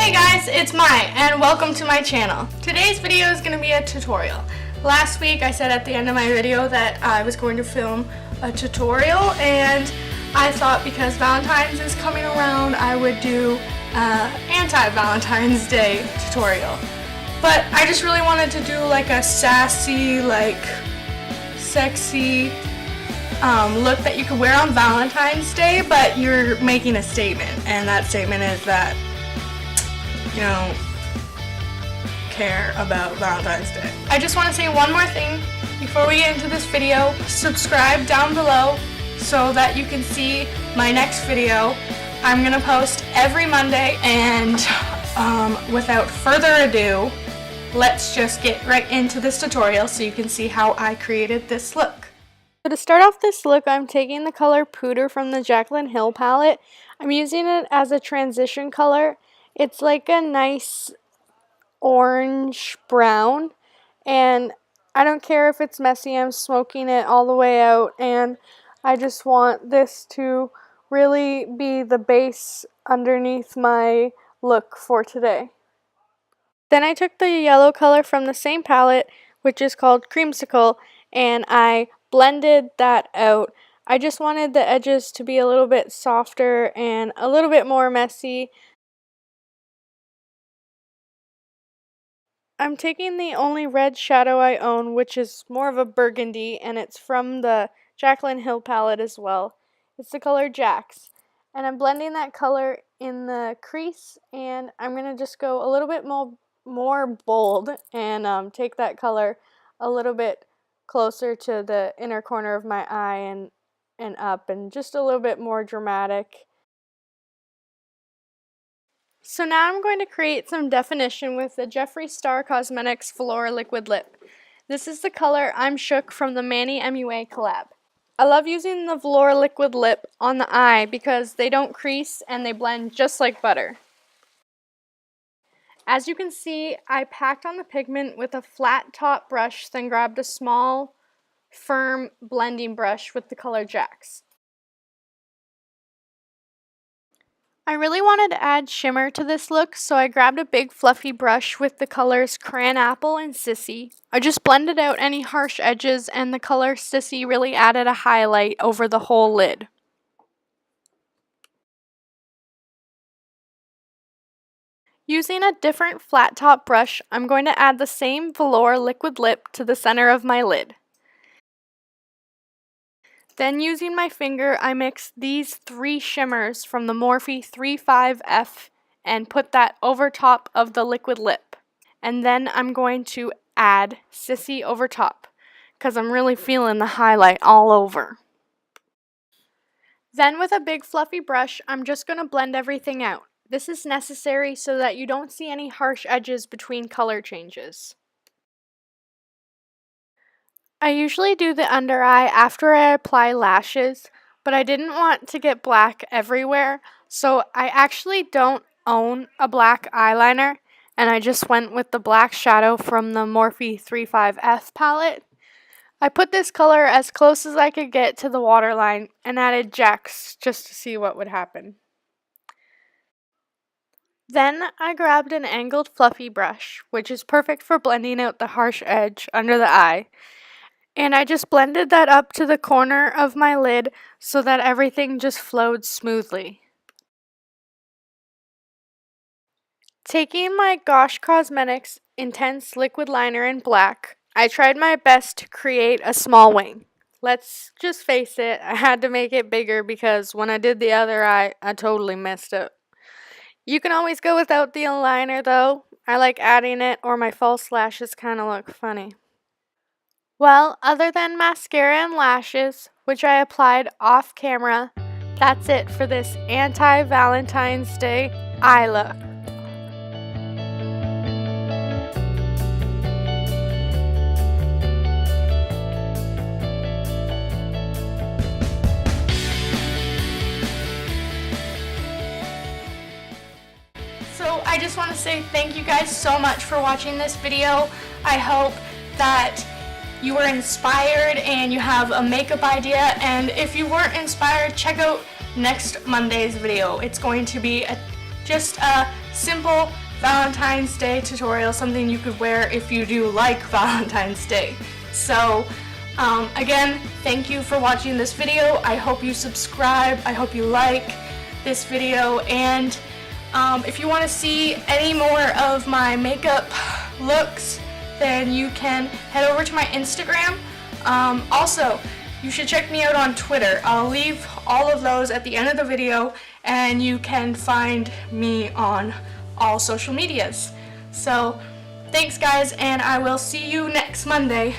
Hey guys, it's Mai and welcome to my channel. Today's video is going to be a tutorial. Last week I said at the end of my video that I was going to film a tutorial, and I thought because Valentine's is coming around I would do Anti-Valentine's Day tutorial. But I just really wanted to do like a sassy, sexy look that you could wear on Valentine's Day, but you're making a statement, and that statement is that you don't care about Valentine's Day. I just want to say one more thing before we get into this video. Subscribe down below so that you can see my next video. I'm gonna post every Monday, and without further ado, let's just get right into this tutorial so you can see how I created this look. So to start off this look, I'm taking the color Pooter from the Jaclyn Hill palette. I'm using it as a transition color. It's like a nice orange brown, and I don't care if it's messy, I'm smoking it all the way out, and I just want this to really be the base underneath my look for today. Then I took the yellow color from the same palette, which is called Creamsicle, and I blended that out. I just wanted the edges to be a little bit softer and a little bit more messy. I'm taking the only red shadow I own, which is more of a burgundy, and it's from the Jaclyn Hill palette as well. It's the color Jax. And I'm blending that color in the crease, and I'm going to just go a little bit more bold and take that color a little bit closer to the inner corner of my eye and up, and just a little bit more dramatic. So now I'm going to create some definition with the Jeffree Star Cosmetics Velour Liquid Lip. This is the color I'm Shook from the Manny MUA collab. I love using the Velour Liquid Lip on the eye because they don't crease and they blend just like butter. As you can see, I packed on the pigment with a flat top brush, then grabbed a small, firm blending brush with the color Jax. I really wanted to add shimmer to this look, so I grabbed a big fluffy brush with the colors Cran Apple and Sissy. I just blended out any harsh edges, and the color Sissy really added a highlight over the whole lid. Using a different flat top brush, I'm going to add the same velour liquid lip to the center of my lid. Then using my finger, I mixed these three shimmers from the Morphe 35F and put that over top of the liquid lip. And then I'm going to add Sissy over top because I'm really feeling the highlight all over. Then with a big fluffy brush, I'm just going to blend everything out. This is necessary so that you don't see any harsh edges between color changes. I usually do the under eye after I apply lashes, but I didn't want to get black everywhere, so I actually don't own a black eyeliner, and I just went with the black shadow from the Morphe 35F palette. I put this color as close as I could get to the waterline and added Jax just to see what would happen. Then I grabbed an angled fluffy brush, which is perfect for blending out the harsh edge under the eye. And I just blended that up to the corner of my lid so that everything just flowed smoothly. Taking my Gosh Cosmetics Intense Liquid Liner in black, I tried my best to create a small wing. Let's just face it, I had to make it bigger because when I did the other eye, I totally messed up. You can always go without the liner though. I like adding it, or my false lashes kind of look funny. Well, other than mascara and lashes, which I applied off camera, that's it for this Anti-Valentine's Day eye look. So I just want to say thank you guys so much for watching this video. I hope that you were inspired and you have a makeup idea, and if you weren't inspired, check out next Monday's video. It's going to be a just a simple Valentine's Day tutorial, something you could wear if you do like Valentine's Day. So again, thank you for watching this video. I hope you subscribe. I hope you like this video, and if you want to see any more of my makeup looks, then you can head over to my Instagram. Also, you should check me out on Twitter. I'll leave all of those at the end of the video, and you can find me on all social medias. So thanks guys, and I will see you next Monday.